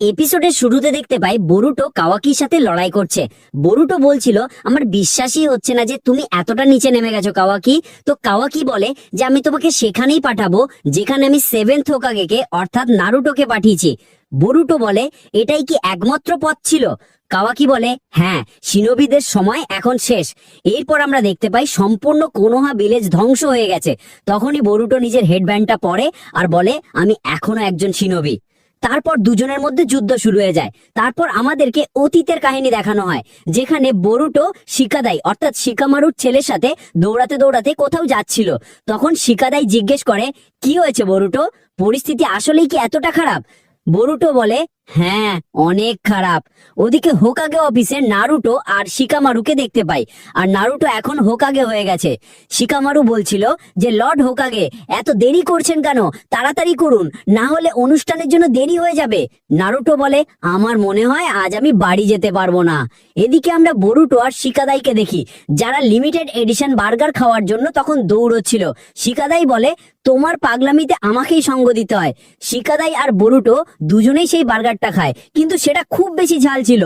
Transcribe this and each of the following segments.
এপিসোডের শুরুতে দেখতে পাই বরুটো কাওয়াকির সাথে লড়াই করছে। বরুটো বলছিল আমার বিশ্বাসই হচ্ছে না যে তুমি এতটা নিচে নেমে গেছো কাওয়াকি। তো কাওয়াকি বলে যে আমি তোমাকে সেখানেই পাঠাবো যেখানে আমি সেভেন্থ হোকাগেকে অর্থাৎ নারুটোকে পাঠিয়েছি। বরুটো বলে এটাই কি একমাত্র পথ ছিল? কাওয়াকি বলে হ্যাঁ, শিনোবিদের সময় এখন শেষ। এরপর আমরা দেখতে পাই সম্পূর্ণ কোনোহা ভিলেজ ধ্বংস হয়ে গেছে। তখনই বরুটো নিজের হেডব্যান্ডটা পরে আর বলে আমি এখনো একজন শিনোবি। তারপর দুজনের মধ্যে যুদ্ধ শুরু হয়ে যায়। তারপর আমাদেরকে অতীতের কাহিনী দেখানো হয়, যেখানে বরুটো শিকাদাই অর্থাৎ শিকামারুর ছেলের সাথে দৌড়াতে দৌড়াতে কোথাও যাচ্ছিল। তখন শিকাদাই জিজ্ঞেস করে কি হয়েছে বরুটো, পরিস্থিতি আসলেই কি এতটা খারাপ? বরুটো বলে হ্যাঁ, অনেক খারাপ। ওদিকে হোকাগে অফিসে নারুটো আর শিকামারুকে দেখতে পাই, আর নারুটো এখন হোকাগে হয়ে গেছে। শিকামারু বলছিল যে লর্ড হোকাগে এত দেরি করছেন কেন, তাড়াতাড়ি করুন, না হলে অনুষ্ঠানের জন্য দেরি হয়ে যাবে। নারুটো বলে আমার মনে হয় আজ আমি বাড়ি যেতে পারবো না। এদিকে আমরা বরুটো আর শিকাদাইকে দেখি, যারা লিমিটেড এডিশন বার্গার খাওয়ার জন্য তখন দৌড়চ্ছিল। শিকাদাই বলে তোমার পাগলামিতে আমাকেই সঙ্গ দিতে হয়। শিকাদাই আর বরুটো দুজনেই সেই বার্গারটা খায়, কিন্তু সেটা খুব বেশি ঝাল ছিল।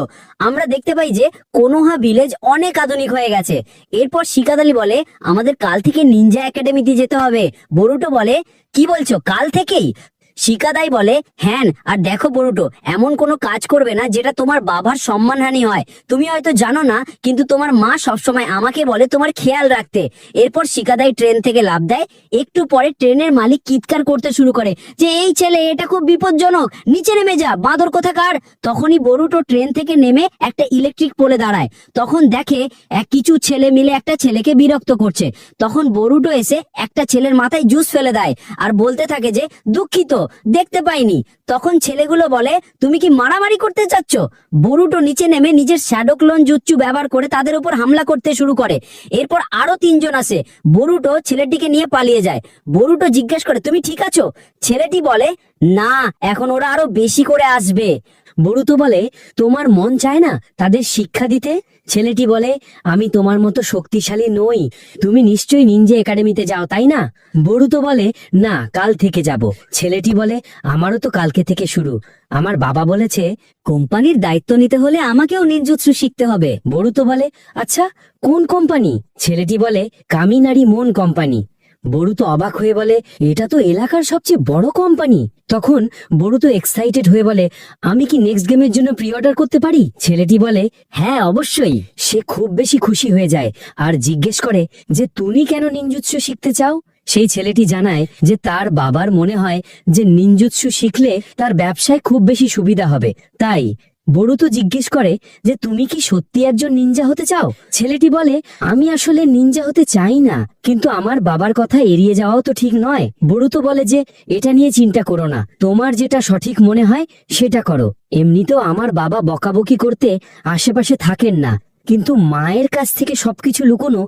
আমরা দেখতে পাই যে কোনোহা ভিলেজ অনেক আধুনিক হয়ে গেছে। এরপর শিকাদাই বলে আমাদের কাল থেকে নিনজা একাডেমিতে যেতে হবে। বরুটো বলে কি বলছো, কাল থেকেই? শিকাদাই বলে হ্যাঁ, আর দেখো বরুটো, এমন কোনো কাজ করবে না যেটা তোমার বাবার সম্মানহানি হয়। তুমি হয়তো জানো না, কিন্তু তোমার মা সবসময় আমাকে বলে তোমার খেয়াল রাখতে। এরপর শিকাদাই ট্রেন থেকে লাফ দেয়। একটু পরে ট্রেনের মালিক চিৎকার করতে শুরু করে যে এই ছেলে, এটা খুব বিপজ্জনক, নিচে নেমে যা, বাঁদর কোথাকার। তখনই বরুটো ট্রেন থেকে নেমে একটা ইলেকট্রিক পোলে দাঁড়ায়। তখন দেখে কিছু ছেলে মিলে একটা ছেলেকে বিরক্ত করছে। তখন বরুটো এসে একটা ছেলের মাথায় জুস ফেলে দেয় আর বলতে থাকে যে দুঃখিত, দেখতে পাইনি। তখন ছেলেগুলো বলে তুমি কি মারামারি করতে চাচ্ছ? বরুটো নিচে নেমে নিজের শ্যাডো ক্লোন জুৎসু ব্যবহার করে তাদের উপর হামলা করতে শুরু করে। এরপর আরো তিনজন আসে। বরুটো ছেলেটিকে নিয়ে পালিয়ে যায়। বরুটো জিজ্ঞেস করে তুমি ঠিক আছো? ছেলেটি বলে না, এখন ওরা আরো বেশি করে আসবে। বরুটো বলে তোমার মন চায় না তাদের শিক্ষা দিতে? ছেলেটি বলে আমি তোমার মতো শক্তিশালী নই, তুমি নিশ্চয়ই নিনজা একাডেমিতে যাও তাই না? বরুটো বলে না, কাল থেকে যাব। ছেলেটি বলে আমারও তো কালকে থেকে শুরু। আমার বাবা বলেছে কোম্পানির দায়িত্ব নিতে হলে আমাকেও নিনজুৎসু শিখতে হবে। বরুটো বলে আচ্ছা, কোন কোম্পানি? ছেলেটি বলে কামিনারি মন কোম্পানি। বরুটো অবাক হয়ে বলে এটা তো এলাকার সবচেয়ে বড় কোম্পানি। তখন বরুটো এক্সাইটেড হয়ে বলে আমি কি নেক্সট গেমের জন্য প্রি অর্ডার করতে পারি? ছেলেটি বলে হ্যাঁ অবশ্যই। সে খুব বেশি খুশি হয়ে যায় আর জিজ্ঞেস করে যে তুমি কেন নিনজুৎসু শিখতে চাও? সেই ছেলেটি জানায় যে তার বাবার মনে হয় যে নিনজুৎসু শিখলে তার ব্যবসায় খুব বেশি সুবিধা হবে, তাই। বরুটো জিজ্ঞেস করে যে তুমি কি সত্যি একজন নিনজা হতে চাও? ছেলেটি বলে আমি আসলে নিনজা হতে চাই না, কিন্তু আমার বাবার কথা এড়িয়ে যাওয়াও তো ঠিক নয়। বরুটো বলে যে এটা নিয়ে চিন্তা করো না, তোমার যেটা সঠিক মনে হয় সেটা করো। এমনিতেও আমার বাবা বকাবকি করতে আশেপাশে থাকেন না, কিন্তু মায়ের কাছ থেকে সবকিছু লুকোনো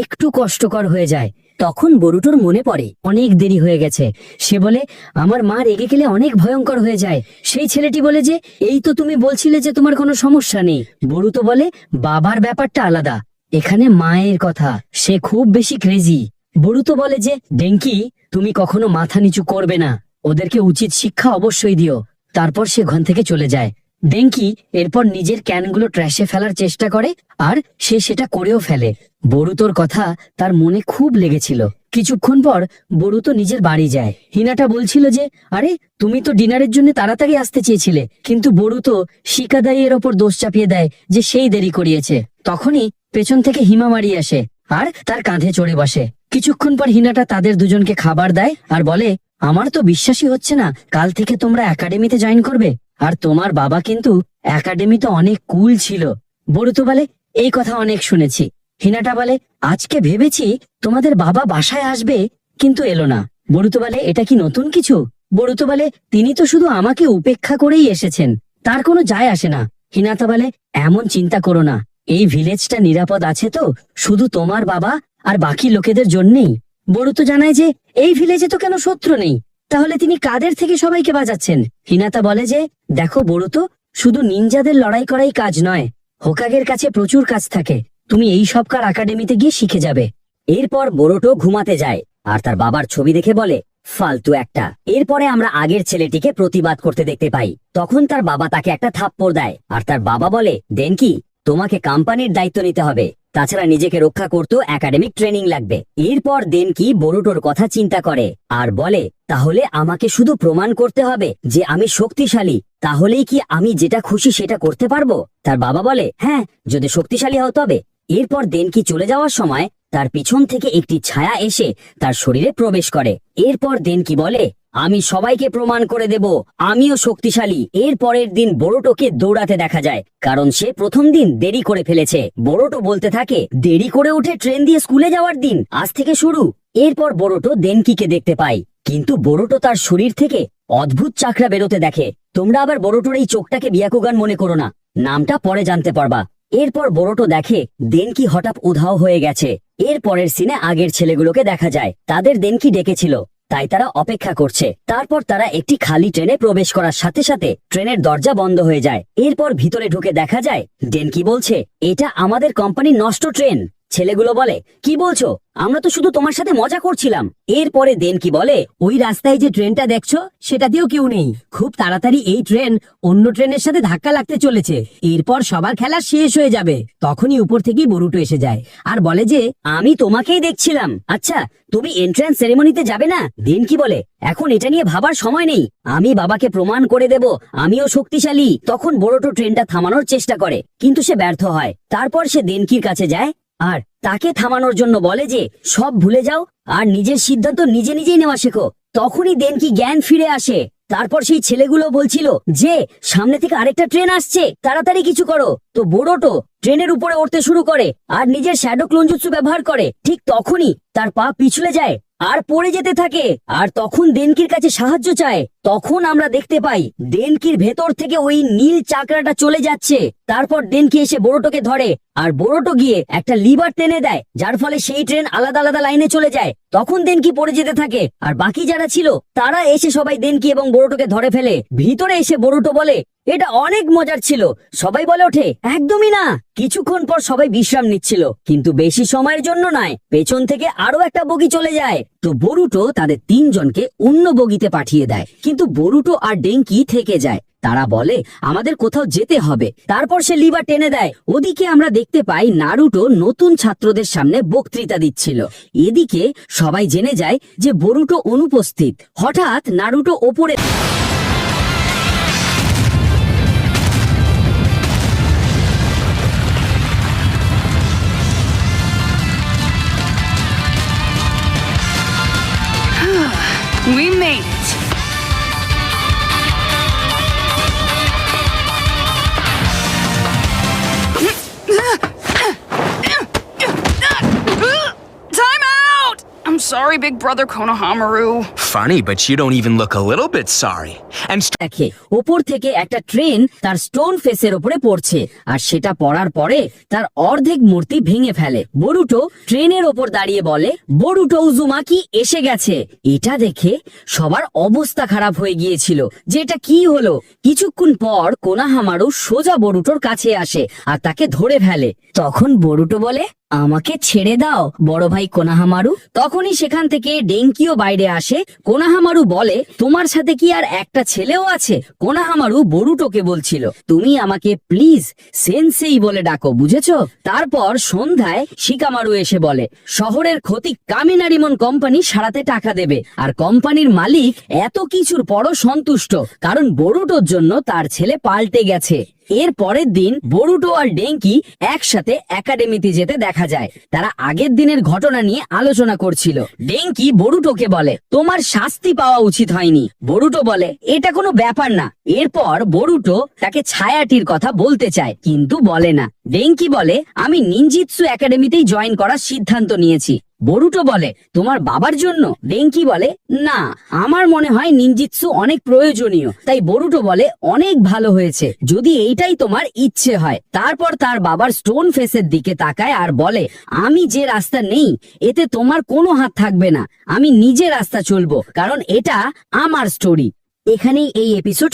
একটু কষ্টকর হয়ে যায়। তখন বরুটোর মনে পড়ে অনেক দেরি হয়ে গেছে। সে বলে আমার মা রেগে গেলে অনেক ভয়ঙ্কর হয়ে যায়। সেই ছেলেটি বলে যে এই তো তুমি বলছিলে যে তোমার কোনো সমস্যা নেই। বরুটো বলে বাবার ব্যাপারটা আলাদা, এখানে মায়ের কথা, সে খুব বেশি ক্রেজি। বরুটো বলে যে ডেঙ্কি, তুমি কখনো মাথা নিচু করবে না, ওদেরকে উচিত শিক্ষা অবশ্যই দিও। তারপর সে ঘর থেকে চলে যায়। ডেঙ্কি এরপর নিজের ক্যানগুলো ট্র্যাশে ফেলার চেষ্টা করে আর সে সেটা করেও ফেলে। বরুটোর কথা তার মনে খুব লেগেছিল। কিছুক্ষণ পর বরুটো নিজের বাড়ি যায়। হিনাটা বলছিল যে আরে তুমি তো ডিনারের জন্য তাড়াতাড়ি আসতে চেয়েছিলে, কিন্তু বরুটো শিকাদাই এর ওপর দোষ চাপিয়ে দেয় যে সেই দেরি করিয়েছে। তখনই পেছন থেকে হিমামারি আসে আর তার কাঁধে চড়ে বসে। কিছুক্ষণ পর হিনাটা তাদের দুজনকে খাবার দেয় আর বলে আমার তো বিশ্বাসই হচ্ছে না কাল থেকে তোমরা একাডেমিতে জয়েন করবে, আর তোমার বাবা কিন্তু একাডেমিতে অনেক কুল ছিল। বরুটো বলে এই কথা অনেক শুনেছি। হিনাটা বলে আজকে ভেবেছি তোমাদের বাবা বাসায় আসবে, কিন্তু এলো না। বরুটো বলে এটা কি নতুন কিছু? বরুটো বলে তিনি তো শুধু আমাকে উপেক্ষা করেই এসেছেন, তার কোনো যায় আসে না। হিনাটা বলে এমন চিন্তা করো না, এই ভিলেজটা নিরাপদ আছে তো শুধু তোমার বাবা আর বাকি লোকেদের জন্যেই। বরুটো জানায় যে এই ভিলেজে তো কেন শত্রু নেই, তাহলে তিনি কাদের থেকে সবাইকে বাঁচাচ্ছেন? হিনাতা বলে যে দেখো বরুটো, শুধু নিনজাদের লড়াই করাই কাজ নয়, হোকাগের কাছে প্রচুর কাজ থাকে, তুমি এই সব কার একাডেমিতে গিয়ে শিখে যাবে। এরপর বরুটো ঘুমাতে যায় আর তার বাবার ছবি দেখে বলে ফালতু একটা। এরপরে আমরা আগের ছেলেটিকে প্রতিবাদ করতে দেখতে পাই। তখন তার বাবা তাকে একটা থাপ্পড় দেয়, আর তার বাবা বলে, ডেনকি, তোমাকে কোম্পানির দায়িত্ব নিতে হবে, তাছাড়া নিজেকে রক্ষা করতেও একাডেমিক ট্রেনিং লাগবে। এরপর ডেনকি বোরুটোর কথা চিন্তা করে আর বলে, তাহলে আমাকে শুধু প্রমাণ করতে হবে যে আমি শক্তিশালী, তাহলেই কি আমি যেটা খুশি সেটা করতে পারবো? তার বাবা বলে, হ্যাঁ, যদি শক্তিশালী হও তবে। এরপর ডেনকি চলে যাওয়ার সময় তার পিছন থেকে একটি ছায়া এসে তার শরীরে প্রবেশ করে। এরপর ডেনকি বলে, আমি সবাইকে প্রমাণ করে দেব আমিও শক্তিশালী। এর পরের দিন বোরুটোকে দৌড়াতে দেখা যায়, কারণ সে প্রথম দিন দেরি করে ফেলেছে। বোরুটো বলতে থাকে, দেরি করে উঠে ট্রেন দিয়ে স্কুলে যাওয়ার দিন আজ থেকে শুরু। এরপর বোরুটো ডেনকিকে দেখতে পায়, কিন্তু বোরুটো তার শরীর থেকে অদ্ভুত চাকরা বেরোতে দেখে। তোমরা আবার বোরুটোর এই চোখটাকে বিয়াকুগান মনে করো না, নামটা পরে জানতে পারবা। এরপর বোরুটো দেখে ডেনকি হঠাৎ উধাও হয়ে গেছে। এর পরের সিনে আগের ছেলেগুলোকে দেখা যায়, তাদের ডেনকি ডেকেছিল, তাই তারা অপেক্ষা করছে। তারপর তারা একটি খালি ট্রেনে প্রবেশ করার সাথে সাথে ট্রেনের দরজা বন্ধ হয়ে যায়। এরপর ভিতরে ঢুকে দেখা যায় ডেনকি বলছে, এটা আমাদের কোম্পানির নষ্ট ট্রেন। ছেলেগুলো বলে, কি বলছো? আমরা তো শুধু তোমার সাথে মজা করছিলাম। এরপরে ডেনকি বলে, ওই রাস্তায় যে ট্রেনটা দেখছো সেটাতেও কেউ নেই। খুব তাড়াতাড়ি এই ট্রেন অন্য ট্রেনের সাথে ধাক্কা লাগতে চলেছে। এরপর সবার খেলা শেষ হয়ে যাবে। তখনই উপর থেকেই বোরুটো এসে যায় আর বলে যে, আমি তোমাকেই দেখছিলাম। আচ্ছা, তুমি এন্ট্রান্স সেরেমনিতে যাবে না? ডেনকি বলে, এখন এটা নিয়ে ভাবার সময় নেই, আমি বাবাকে প্রমাণ করে দেব আমিও শক্তিশালী। তখন বোরুটো ট্রেনটা থামানোর চেষ্টা করে, কিন্তু সে ব্যর্থ হয়। তারপর সে ডেনকির কাছে যায় আর তাকে থামানোর জন্য বলে যে, সব ভুলে যাও আর নিজের সিদ্ধান্ত নিজে নিজেই নেওয়া শেখো। তখনই ডেনকি জ্ঞান ফিরে আসে। তারপর সেই ছেলেগুলো বলছিল যে, সামনে থেকে আরেকটা ট্রেন আসছে, তাড়াতাড়ি কিছু করো। তো বোরুটো ট্রেনের উপরে উঠতে শুরু করে আর নিজের শ্যাডো ক্লোনজুৎসু ব্যবহার করে। ঠিক তখনই তার পা পিছলে যায় আর পড়ে যেতে থাকে, আর তখন ডেনকির কাছে সাহায্য চায়। তখন আমরা দেখতে পাই ডেনকির ভেতর থেকে ওই নীল চাকরাটা চলে যাচ্ছে। তারপর ডেনকি এসে বোরুটোকে ধরে আর বোরুটো গিয়ে একটা লিভার টেনে দেয়, যার ফলে সেই ট্রেন আলাদা আলাদা লাইনে চলে যায়। তখন ডেনকি পড়ে যেতে থাকে আর বাকি যারা ছিল তারা এসে সবাই ডেনকি এবং বোরুটোকে ধরে ফেলে। ভিতরে এসে বোরুটো বলে, এটা অনেক মজার ছিল। সবাই বলে ওঠে, একদমই না। কিছুক্ষণ পর সবাই বিশ্রাম নিচ্ছিল, কিন্তু বেশি সময়ের জন্য নয়। পেছন থেকে আরো একটা বগি চলে যায়। তো বোরুটো তাদের 3 জনকে অন্য বগিতে পাঠিয়ে দেয়, কিন্তু বোরুটো আর ডেনকি থেকে যায়। তারা বলে, আমাদের কোথাও যেতে হবে। তারপর সে লিভার টেনে দেয়। ওদিকে আমরা দেখতে পাই নারুটো নতুন ছাত্রদের সামনে বক্তৃতা দিচ্ছিল। এদিকে সবাই জেনে যায় যে বোরুটো অনুপস্থিত। হঠাৎ নারুটো ওপরে We made it. Time out! I'm sorry, big brother Konohamaru. Funny, but you don't even look a little bit sorry. And দেখে ওপর থেকে একটা ট্রেন তার স্টোন ফেসের উপরে পড়ছে, আর সেটা পড়ার পরে তার অর্ধেক মূর্তি ভেঙে ফেলে। বোরুটো ট্রেনের ওপর দাঁড়িয়ে বলে, বোরুটো উজুমাকি এসে গেছে। এটা দেখে সবার অবস্থা খারাপ হয়ে গিয়েছিল যে এটা কি হলো। কিছুক্ষণ পর কোনাহামারু সোজা বোরুটোর কাছে আসে আর তাকে ধরে ফেলে। তখন বোরুটো বলে, আমাকে ছেড়ে দাও বড় ভাই কোনাহামারু। তখনই সেখান থেকে ডেনকিও বাইরে আসে। কোনাহামারু বলে, তোমার সাথে কি আর একটা ছেলেও আছে? কোনাহামারু বোরুটোকে বলছিল, তুমি আমাকে প্লিজ সেনসেই বলে ডাকো, বুঝেছো? তারপর সন্ধ্যায় শিকামারু এসে বলে, শহরের ক্ষতি কামিনারিমন কোম্পানি সারাতে টাকা দেবে, আর কোম্পানির মালিক এত কিছুর পরও সন্তুষ্ট, কারণ বোরুটোর জন্য তার ছেলে পাল্টে গেছে। এর পরের দিন বোরুটো আর ডেনকি একসাথে একাডেমিতে যেতে দেখা যায়। তারা আগের দিনের ঘটনা নিয়ে আলোচনা করছিল। ডেনকি বোরুটোকে বলে, তোমার শাস্তি পাওয়া উচিত হয়নি। বোরুটো বলে, এটা কোনো ব্যাপার না। এরপর বোরুটো তাকে ছায়াটির কথা বলতে চায়, কিন্তু বলে না। ডেনকি বলে, আমি নিনজিৎসু একাডেমিতেই জয়েন করার সিদ্ধান্ত নিয়েছি। বোরুটো বলে, তোমার বাবার জন্য? ডেনকি বলে, না, আমার মনে হয় নিনজিৎসু অনেক প্রয়োজনীয়। তাই বোরুটো বলে, অনেক ভালো হয়েছে যদি এইটাই তোমার ইচ্ছে হয়। তারপর তার বাবার স্টোন ফেসের দিকে তাকায় আর বলে, আমি যে রাস্তা নেই এতে তোমার কোনো হাত থাকবে না। আমি নিজে রাস্তা চলবো, কারণ এটা আমার স্টোরি। এখানেই এই এপিসোড